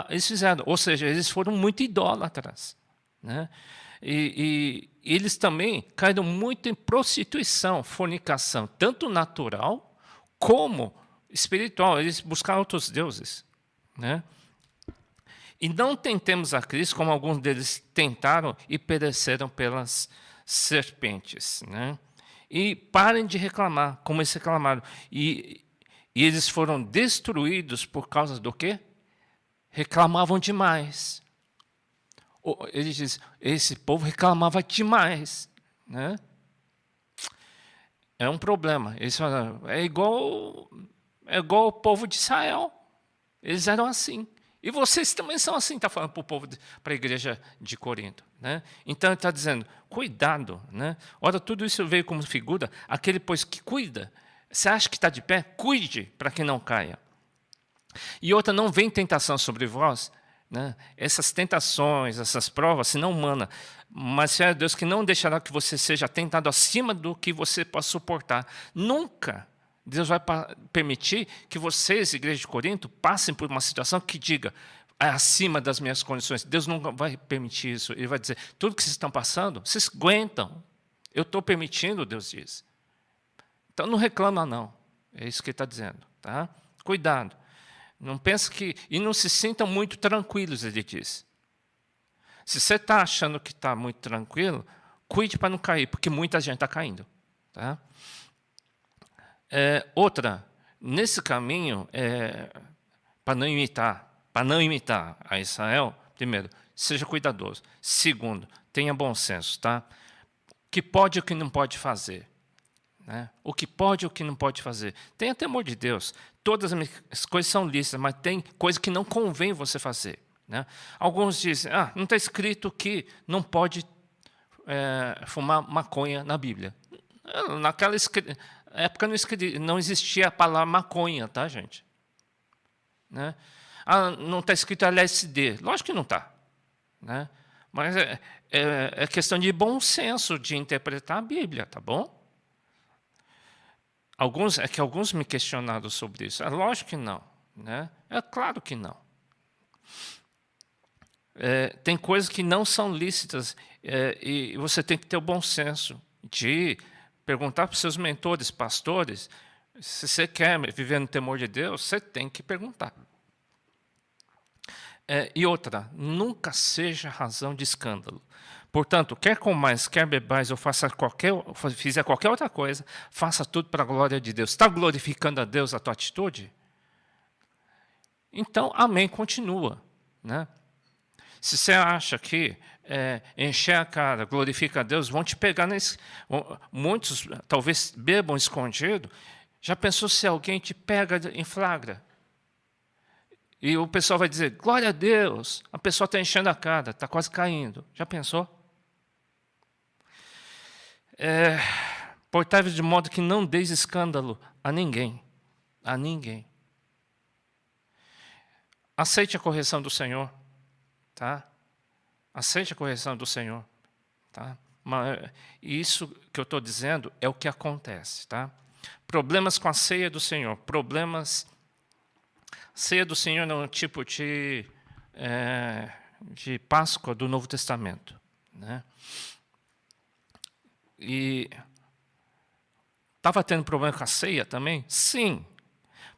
eles fizeram. Ou seja, eles foram muito idólatras. Né? E eles também caíram muito em prostituição, fornicação, tanto natural como espiritual. Eles buscaram outros deuses. Né? E não tentemos a Cristo como alguns deles tentaram e pereceram pelas serpentes. Né? E parem de reclamar, como eles reclamaram. E eles foram destruídos por causa do quê? Reclamavam demais. Ele diz, esse povo reclamava demais. Né? É um problema. Eles falaram, é igual o povo de Israel. Eles eram assim. E vocês também são assim, está falando para o povo, para a igreja de Corinto. Né? Então, ele está dizendo, cuidado. Né? Ora, tudo isso veio como figura, aquele, pois, que cuida. Você acha que está de pé? Cuide para que não caia. E outra, não vem tentação sobre vós. Né? Essas tentações, essas provas, se não humana, mas é Deus que não deixará que você seja tentado acima do que você possa suportar. Nunca Deus vai permitir que vocês, igreja de Corinto, passem por uma situação que diga, é acima das minhas condições. Deus não vai permitir isso. Ele vai dizer, tudo que vocês estão passando, vocês aguentam. Eu estou permitindo, Deus diz. Então não reclama não. É isso que ele está dizendo. Tá? Cuidado. Não pense que... E não se sintam muito tranquilos, ele diz. Se você está achando que está muito tranquilo, cuide para não cair, porque muita gente está caindo. Tá? Outra, nesse caminho, para não imitar a Israel, primeiro, seja cuidadoso. Segundo, tenha bom senso. Tá? O que pode e o que não pode fazer. Né? O que pode e o que não pode fazer. Tenha temor de Deus. Todas as coisas são lícitas, mas tem coisa que não convém você fazer. Né? Alguns dizem, não está escrito que não pode fumar maconha na Bíblia. Naquela época não existia a palavra maconha, tá, gente? Né? Não está escrito LSD. Lógico que não está. Né? Mas é questão de bom senso de interpretar a Bíblia, tá bom? Alguns me questionaram sobre isso. Lógico que não. Né? É claro que não. Tem coisas que não são lícitas e você tem que ter o bom senso de perguntar para os seus mentores, pastores, Se você quer viver no temor de Deus, você tem que perguntar. E outra, nunca seja razão de escândalo. Portanto, quer comais, quer bebais, ou fizer qualquer outra coisa, faça tudo para a glória de Deus. Está glorificando a Deus a tua atitude? Então, amém, continua. Né? Se você acha que encher a cara, glorifica a Deus, vão te pegar muitos talvez bebam escondido. Já pensou se alguém te pega em flagra? E o pessoal vai dizer, glória a Deus, a pessoa está enchendo a cara, está quase caindo. Já pensou? Portai-vos de modo que não deis escândalo a ninguém. A ninguém. Aceite a correção do Senhor. Tá? Aceite a correção do Senhor. Tá? Mas isso que eu estou dizendo é o que acontece. Tá? Problemas com a ceia do Senhor. Ceia do Senhor é um tipo de Páscoa do Novo Testamento. Né? E estava tendo problema com a ceia também? Sim.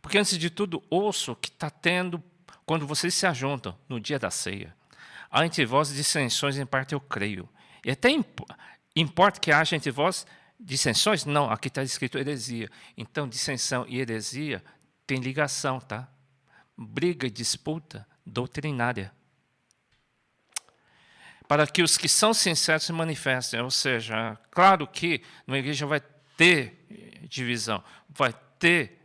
Porque, antes de tudo, ouço que está tendo, quando vocês se ajuntam no dia da ceia. Há entre vós dissensões, em parte eu creio. E até importa que haja entre vós dissensões? Não, aqui está escrito heresia. Então, dissensão e heresia tem ligação, tá? Briga e disputa doutrinária. Para que os que são sinceros se manifestem. Ou seja, claro que numa igreja vai ter divisão, vai ter,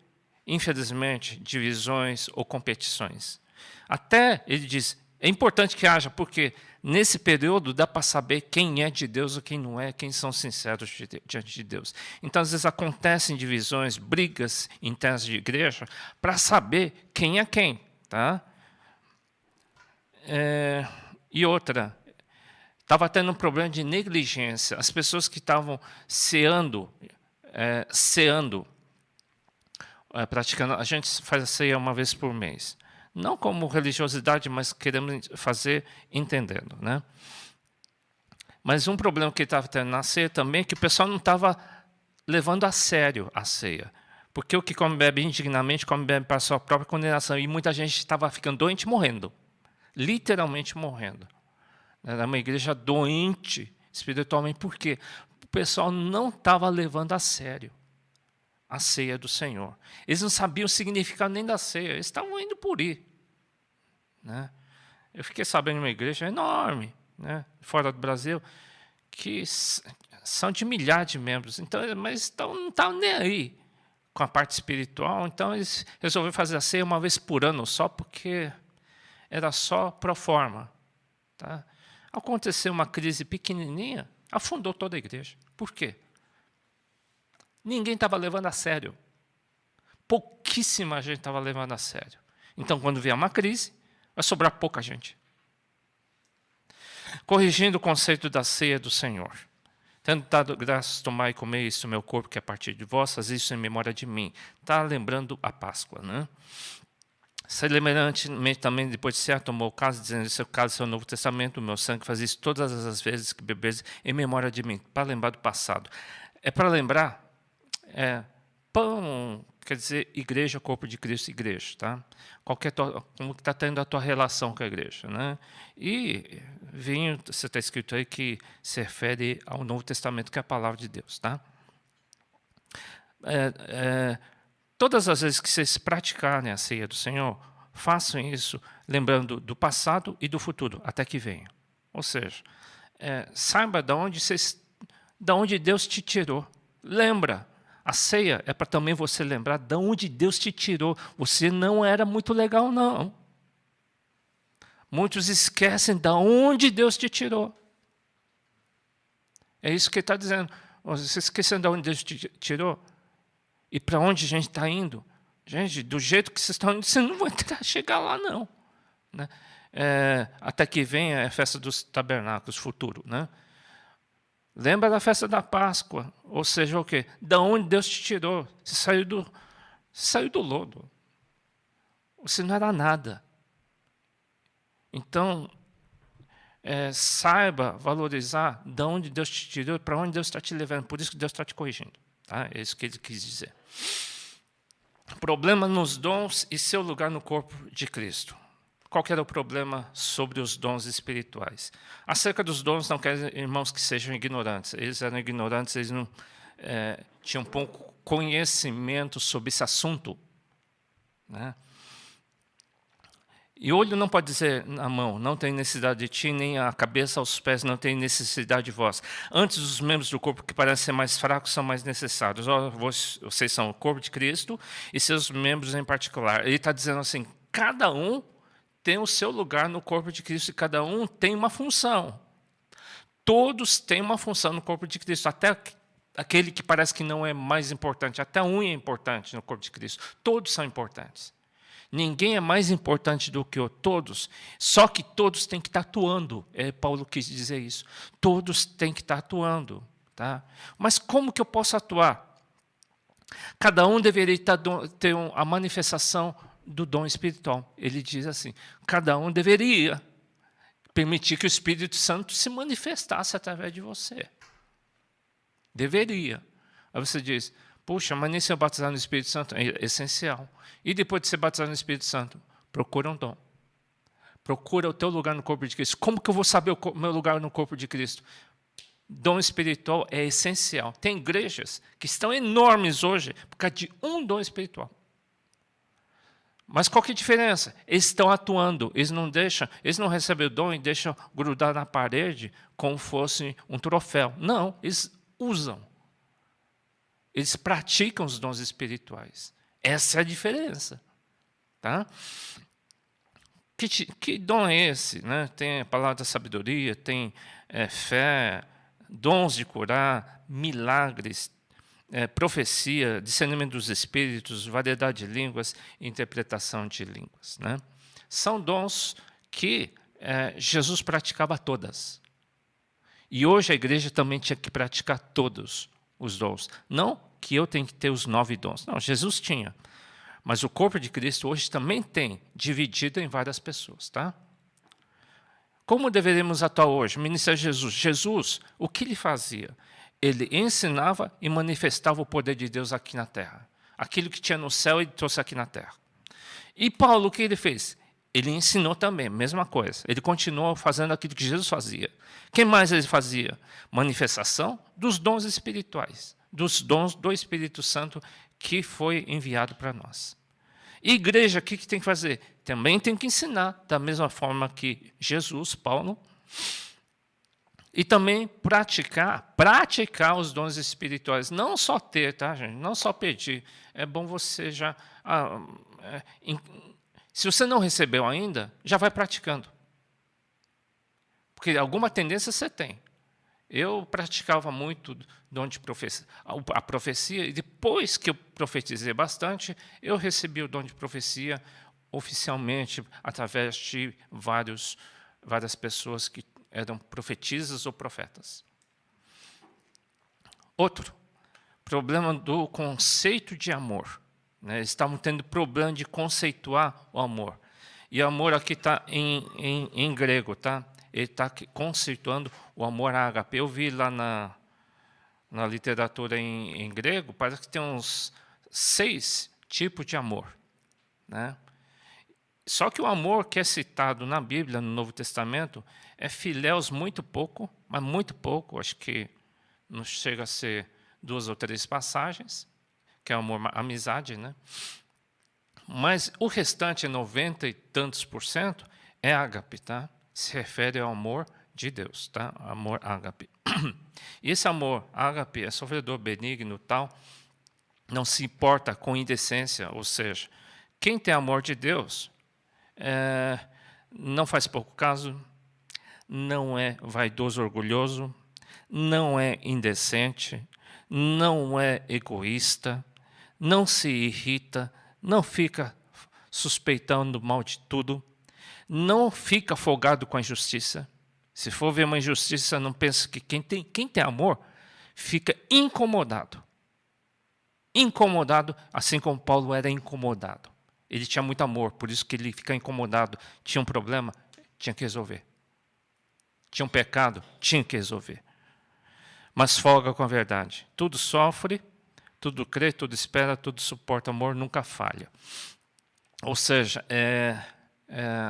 infelizmente, divisões ou competições. Até, ele diz, é importante que haja, porque nesse período dá para saber quem é de Deus ou quem não é, quem são sinceros diante de Deus. Então, às vezes, acontecem divisões, brigas internas de igreja, para saber quem é quem. Tá? E outra, estava tendo um problema de negligência. As pessoas que estavam ceando, praticando, a gente faz a ceia uma vez por mês. Não como religiosidade, mas queremos fazer entendendo. Né? Mas um problema que estava tendo na ceia também é que o pessoal não estava levando a sério a ceia. Porque o que come bebe indignamente, come bebe para a sua própria condenação. E muita gente estava ficando doente e morrendo. Literalmente morrendo. Era uma igreja doente espiritualmente. Por quê? O pessoal não estava levando a sério a ceia do Senhor. Eles não sabiam o significado nem da ceia. Eles estavam indo por ir. Né? Eu fiquei sabendo de uma igreja enorme, né, fora do Brasil, que são de milhares de membros. Então, mas não estavam nem aí com a parte espiritual. Então, eles resolveram fazer a ceia uma vez por ano, só porque era só pro forma. Tá? Aconteceu uma crise pequenininha, afundou toda a igreja. Por quê? Ninguém estava levando a sério. Pouquíssima gente estava levando a sério. Então, quando vier uma crise, vai sobrar pouca gente. Corrigindo o conceito da ceia do Senhor. Tendo dado graças, tomai e comer isso, meu corpo, que é a partir de vós, faz isso em memória de mim. Está lembrando a Páscoa. Né? Semelhantemente, também, depois de cear, tomou o cálice, dizendo, esse é o cálice é o Novo Testamento, o meu sangue faz isso todas as vezes que beberes em memória de mim. Para lembrar do passado. É para lembrar... pão, quer dizer, igreja, corpo de Cristo, igreja. Tá? Como está tendo a tua relação com a igreja. Né? E vinho, você está escrito aí que se refere ao Novo Testamento, que é a palavra de Deus. Tá? Todas as vezes que vocês praticarem a ceia do Senhor, façam isso lembrando do passado e do futuro, até que venha. Ou seja, saiba de onde Deus te tirou. Lembra. A ceia é para também você lembrar de onde Deus te tirou. Você não era muito legal, não. Muitos esquecem de onde Deus te tirou. É isso que ele está dizendo. Você esqueceu de onde Deus te tirou? E para onde a gente está indo? Gente, do jeito que vocês estão indo, você não vai chegar lá, não. Né? Até que venha a festa dos tabernáculos futuro, né? Lembra da festa da Páscoa, ou seja, o quê? Da onde Deus te tirou. Você saiu do lodo. Você não era nada. Então, saiba valorizar de onde Deus te tirou, para onde Deus está te levando. Por isso que Deus está te corrigindo. Tá? É isso que ele quis dizer. Problema nos dons e seu lugar no corpo de Cristo. Qual que era o problema sobre os dons espirituais? Acerca dos dons, não quero, irmãos, que sejam ignorantes. Eles eram ignorantes, eles não tinham pouco conhecimento sobre esse assunto, né? E olho não pode dizer na mão, não tem necessidade de ti, nem a cabeça aos pés não tem necessidade de vós. Antes, os membros do corpo que parecem ser mais fracos são mais necessários. Vocês são o corpo de Cristo e seus membros em particular. Ele está dizendo assim, cada um tem o seu lugar no corpo de Cristo e cada um tem uma função. Todos têm uma função no corpo de Cristo, até aquele que parece que não é mais importante, até a unha é importante no corpo de Cristo. Todos são importantes. Ninguém é mais importante do que todos, só que todos têm que estar atuando. Paulo quis dizer isso. Todos têm que estar atuando. Tá? Mas como que eu posso atuar? Cada um deveria ter a manifestação do dom espiritual. Ele diz assim, cada um deveria permitir que o Espírito Santo se manifestasse através de você. Deveria. Aí você diz, puxa, mas nem ser batizado no Espírito Santo é essencial. E depois de ser batizado no Espírito Santo, procura um dom. Procura o teu lugar no corpo de Cristo. Como que eu vou saber o meu lugar no corpo de Cristo? Dom espiritual é essencial. Tem igrejas que estão enormes hoje por causa de um dom espiritual. Mas qual que é a diferença? Eles estão atuando, eles não recebem o dom e deixam grudar na parede como fosse um troféu. Não, eles usam. Eles praticam os dons espirituais. Essa é a diferença. Tá? Que dom é esse? Né? Tem a palavra da sabedoria, tem fé, dons de curar, milagres, profecia, discernimento dos espíritos, variedade de línguas e interpretação de línguas. Né? São dons que Jesus praticava todas. E hoje a igreja também tinha que praticar todos os dons. Não que eu tenho que ter os 9 dons. Não, Jesus tinha. Mas o corpo de Cristo hoje também tem, dividido em várias pessoas. Tá? Como deveríamos atuar hoje? O ministério de Jesus. Jesus, o que ele fazia? Ele ensinava e manifestava o poder de Deus aqui na terra. Aquilo que tinha no céu, ele trouxe aqui na terra. E Paulo, o que ele fez? Ele ensinou também, mesma coisa. Ele continuou fazendo aquilo que Jesus fazia. O que mais ele fazia? Manifestação dos dons espirituais, dos dons do Espírito Santo que foi enviado para nós. E igreja, o que tem que fazer? Também tem que ensinar, da mesma forma que Jesus, Paulo, e também praticar os dons espirituais. Não só ter, tá, gente? Não só pedir. É bom você já... se você não recebeu ainda, já vai praticando. Porque alguma tendência você tem. Eu praticava muito dom de profecia, a profecia, e depois que eu profetizei bastante, eu recebi o dom de profecia oficialmente, através de várias pessoas que eram profetisas ou profetas. Outro, problema do conceito de amor. Né? Eles estavam tendo problema de conceituar o amor. E amor aqui está em grego, tá? Ele está conceituando o amor ágape. Eu vi lá na literatura em grego, parece que tem uns 6 tipos de amor. Né? Só que o amor que é citado na Bíblia, no Novo Testamento, é filéus muito pouco, mas muito pouco, acho que não chega a ser 2 ou 3 passagens, que é o amor, amizade, né? Mas o restante, 90 e tantos %, é ágape, tá? Se refere ao amor de Deus, tá? Amor ágape. E esse amor ágape é sofredor, benigno, tal, não se importa com indecência, ou seja, quem tem amor de Deus não faz pouco caso, não é vaidoso, orgulhoso, não é indecente, não é egoísta, não se irrita, não fica suspeitando mal de tudo, não fica afogado com a injustiça. Se for ver uma injustiça, não pensa que quem tem amor fica incomodado. Incomodado, assim como Paulo era incomodado. Ele tinha muito amor, por isso que ele fica incomodado. Tinha um problema, tinha que resolver. Tinha um pecado, tinha que resolver. Mas folga com a verdade. Tudo sofre, tudo crê, tudo espera, tudo suporta, amor nunca falha. Ou seja,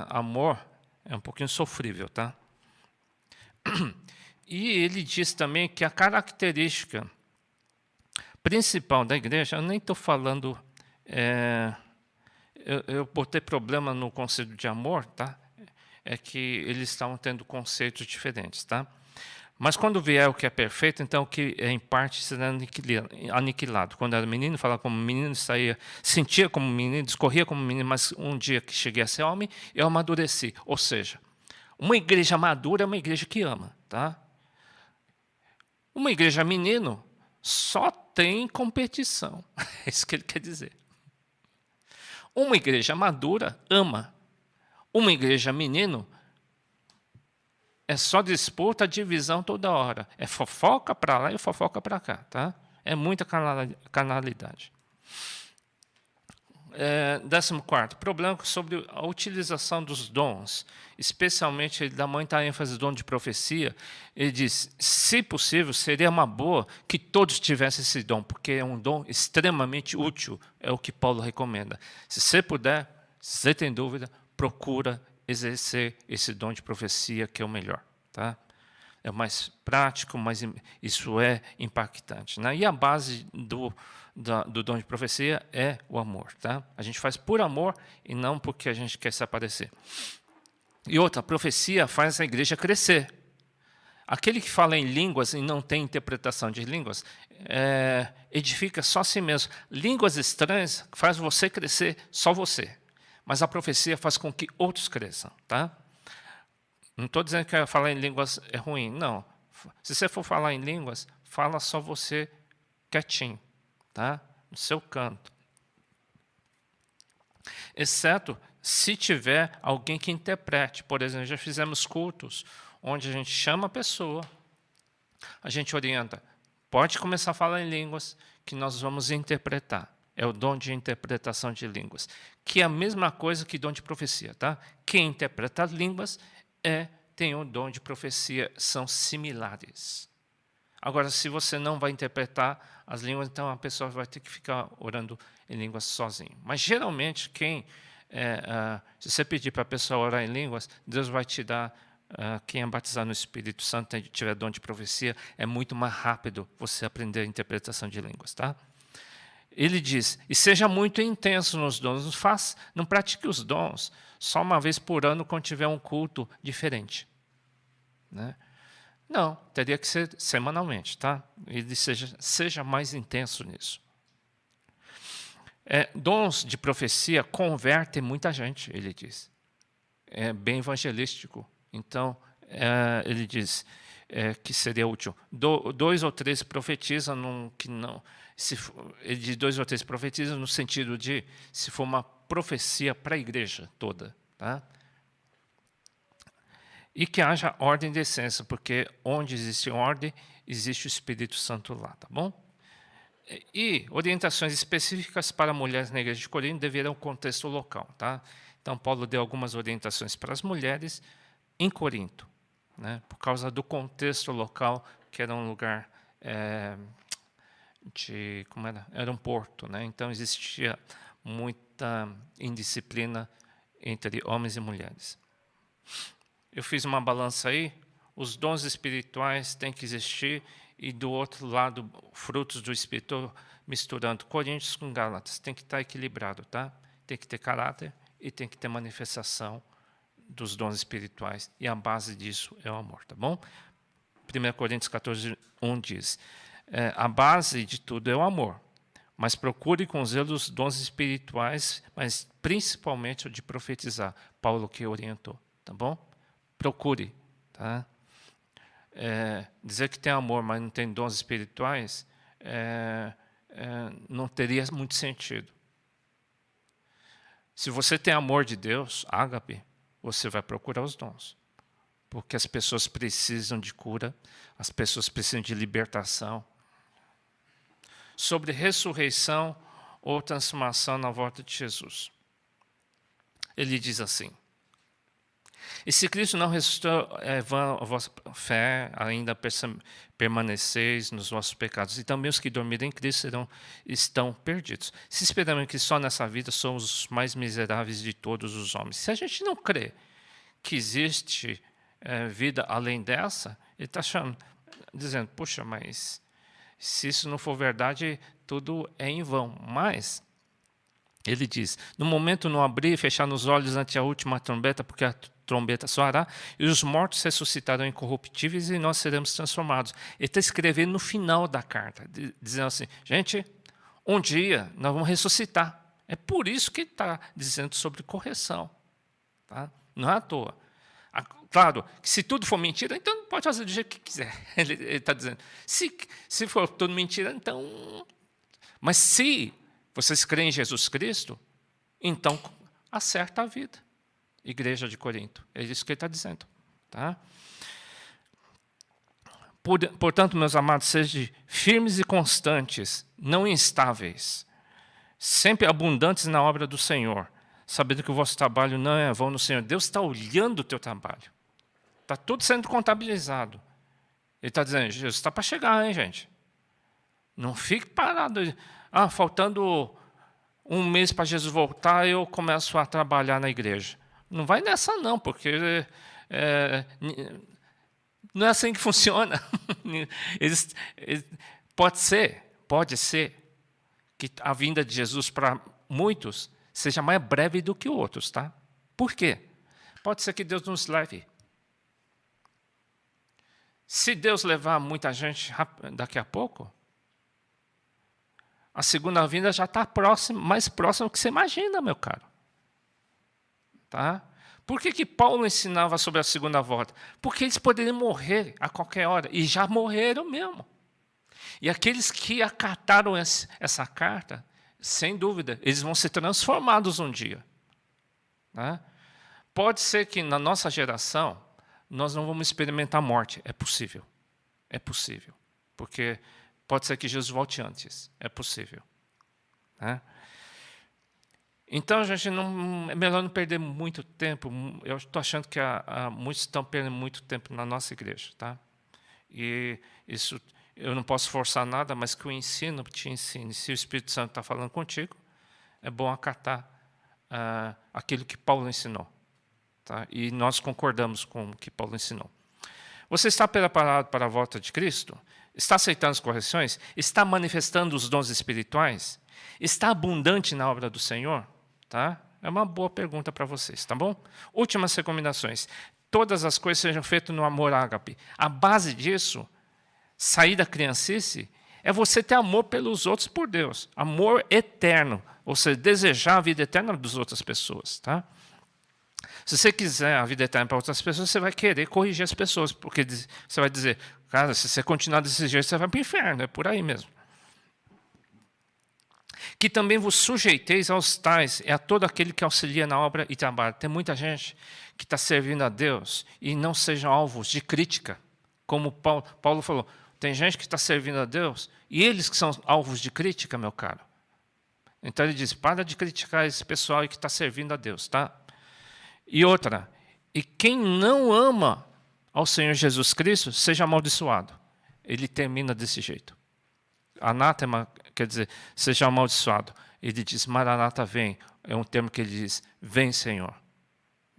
amor é um pouquinho sofrível, tá? E ele diz também que a característica principal da igreja, eu nem estou falando, eu botei problema no conceito de amor, tá? É que eles estavam tendo conceitos diferentes, tá? Mas quando vier o que é perfeito, então o que é em parte será aniquilado. Quando era menino, falava como menino, saía, sentia como menino, discorria como menino, mas um dia que cheguei a ser homem, eu amadureci. Ou seja, uma igreja madura é uma igreja que ama, tá? Uma igreja menino só tem competição. É isso que ele quer dizer. Uma igreja madura ama. Uma igreja menino é só disputa, divisão toda hora. É fofoca para lá e fofoca para cá, tá? É muita canalidade. 14º, problema sobre a utilização dos dons, especialmente ele dá muita ênfase no dom de profecia. Ele diz, se possível, seria uma boa que todos tivessem esse dom, porque é um dom extremamente útil, é o que Paulo recomenda. Se você puder, se você tem dúvida, procura exercer esse dom de profecia, que é o melhor, tá? É o mais prático, mas isso é impactante, né? E a base do dom de profecia é o amor, tá? A gente faz por amor e não porque a gente quer se aparecer. E outra, a profecia faz a igreja crescer. Aquele que fala em línguas e não tem interpretação de línguas, edifica só a si mesmo. Línguas estranhas faz você crescer, só você. Mas a profecia faz com que outros cresçam, tá? Não estou dizendo que falar em línguas é ruim, não. Se você for falar em línguas, fala só você quietinho, tá? No seu canto. Exceto se tiver alguém que interprete. Por exemplo, já fizemos cultos onde a gente chama a pessoa, a gente orienta. Pode começar a falar em línguas que nós vamos interpretar. É o dom de interpretação de línguas, que é a mesma coisa que dom de profecia, tá? Quem interpreta línguas tem o dom de profecia, são similares. Agora, se você não vai interpretar as línguas, então a pessoa vai ter que ficar orando em línguas sozinho. Mas, geralmente, se você pedir para a pessoa orar em línguas, Deus vai te dar, quem é batizado no Espírito Santo e tiver dom de profecia, é muito mais rápido você aprender a interpretação de línguas, tá? Ele diz, e seja muito intenso nos dons, não pratique os dons só uma vez por ano quando tiver um culto diferente, né? Não, teria que ser semanalmente, tá? Ele seja mais intenso nisso. Dons de profecia convertem muita gente, ele diz. É bem evangelístico. Então, ele diz que seria útil. 2 ou 3 profetizam, que não. Ele diz 2 ou 3 profetizam no sentido de se for uma profecia para a igreja toda, tá? E que haja ordem e decência, porque onde existe ordem, existe o Espírito Santo lá, tá bom? E orientações específicas para mulheres na igreja de Corinto deverão contexto local, tá? Então, Paulo deu algumas orientações para as mulheres em Corinto, né? Por causa do contexto local, que era um lugar era um porto, né? Então existia muita indisciplina entre homens e mulheres. Eu fiz uma balança aí, os dons espirituais têm que existir e do outro lado, frutos do Espírito, misturando Coríntios com Gálatas, tem que estar equilibrado, tá? Tem que ter caráter e tem que ter manifestação dos dons espirituais e a base disso é o amor, tá bom? 1 Coríntios 14, 1 diz, a base de tudo é o amor, mas procure com zelo os dons espirituais, mas principalmente o de profetizar, Paulo que orientou, tá bom? Procure, tá? Dizer que tem amor, mas não tem dons espirituais, não teria muito sentido. Se você tem amor de Deus, ágape, você vai procurar os dons. Porque as pessoas precisam de cura, as pessoas precisam de libertação. Sobre ressurreição ou transformação na volta de Jesus. Ele diz assim, E se Cristo não ressuscitou, é vã a vossa fé, ainda permaneceis nos vossos pecados. E também os que dormirem em Cristo estão perdidos. Se esperamos que só nessa vida somos os mais miseráveis de todos os homens. Se a gente não crê que existe vida além dessa, ele está dizendo, puxa, mas se isso não for verdade, tudo é em vão. Mas ele diz, no momento não abrir e fechar nos olhos ante a última trombeta, porque a trombeta soará, e os mortos ressuscitarão incorruptíveis e nós seremos transformados. Ele está escrevendo no final da carta, dizendo assim, gente, um dia nós vamos ressuscitar. É por isso que ele está dizendo sobre correção. Tá? Não é à toa. Claro, que se tudo for mentira, então pode fazer do jeito que quiser. Ele está dizendo, se for tudo mentira, então... Mas se vocês creem em Jesus Cristo, então acerta a vida. Igreja de Corinto. É isso que ele está dizendo. Tá? Portanto, meus amados, sejam firmes e constantes, não instáveis, sempre abundantes na obra do Senhor, sabendo que o vosso trabalho não é vão no Senhor. Deus está olhando o teu trabalho. Está tudo sendo contabilizado. Ele está dizendo, Jesus está para chegar, hein, gente? Não fique parado. Faltando um mês para Jesus voltar, eu começo a trabalhar na igreja. Não vai nessa não, porque não é assim que funciona. Pode ser que a vinda de Jesus para muitos seja mais breve do que outros, tá? Por quê? Pode ser que Deus nos leve. Se Deus levar muita gente daqui a pouco, a segunda vinda já está mais próxima do que você imagina, meu caro. Tá? Por que Paulo ensinava sobre a segunda volta? Porque eles poderiam morrer a qualquer hora, e já morreram mesmo. E aqueles que acataram essa carta, sem dúvida, eles vão ser transformados um dia. Tá? Pode ser que na nossa geração, nós não vamos experimentar a morte. É possível. É possível. Porque pode ser que Jesus volte antes. É possível. Né? Então, gente, é melhor não perder muito tempo. Eu estou achando que muitos estão perdendo muito tempo na nossa igreja. Tá? E isso, eu não posso forçar nada, mas que o ensino te ensine. Se o Espírito Santo está falando contigo, é bom acatar aquilo que Paulo ensinou. Tá? E nós concordamos com o que Paulo ensinou. Você está preparado para a volta de Cristo? Está aceitando as correções? Está manifestando os dons espirituais? Está abundante na obra do Senhor? Tá? É uma boa pergunta para vocês, tá bom? Últimas recomendações. Todas as coisas sejam feitas no amor ágape. A base disso, sair da criancice, é você ter amor pelos outros por Deus. Amor eterno. Ou seja, desejar a vida eterna das outras pessoas. Tá? Se você quiser a vida eterna para outras pessoas, você vai querer corrigir as pessoas, porque você vai dizer, cara, se você continuar desse jeito, você vai para o inferno, é por aí mesmo. Que também vos sujeiteis aos tais, e a todo aquele que auxilia na obra e trabalha. Tem muita gente que está servindo a Deus e não sejam alvos de crítica, como Paulo falou, tem gente que está servindo a Deus e eles que são alvos de crítica, meu caro. Então ele diz, para de criticar esse pessoal que está servindo a Deus, tá? E outra, e quem não ama ao Senhor Jesus Cristo, seja amaldiçoado. Ele termina desse jeito. Anátema quer dizer, seja amaldiçoado. Ele diz, Maranata vem. É um termo que ele diz, vem Senhor.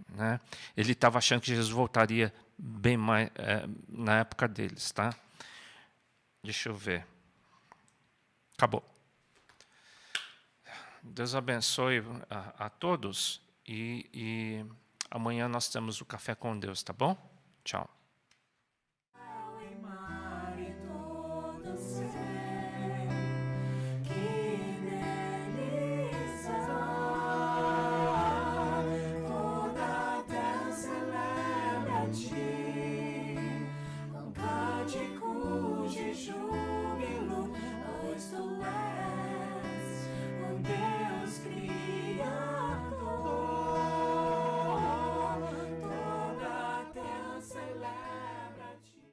Né? Ele estava achando que Jesus voltaria bem mais na época deles. Tá? Deixa eu ver. Acabou. Deus abençoe a todos. E amanhã nós temos o Café com Deus, tá bom? Tchau.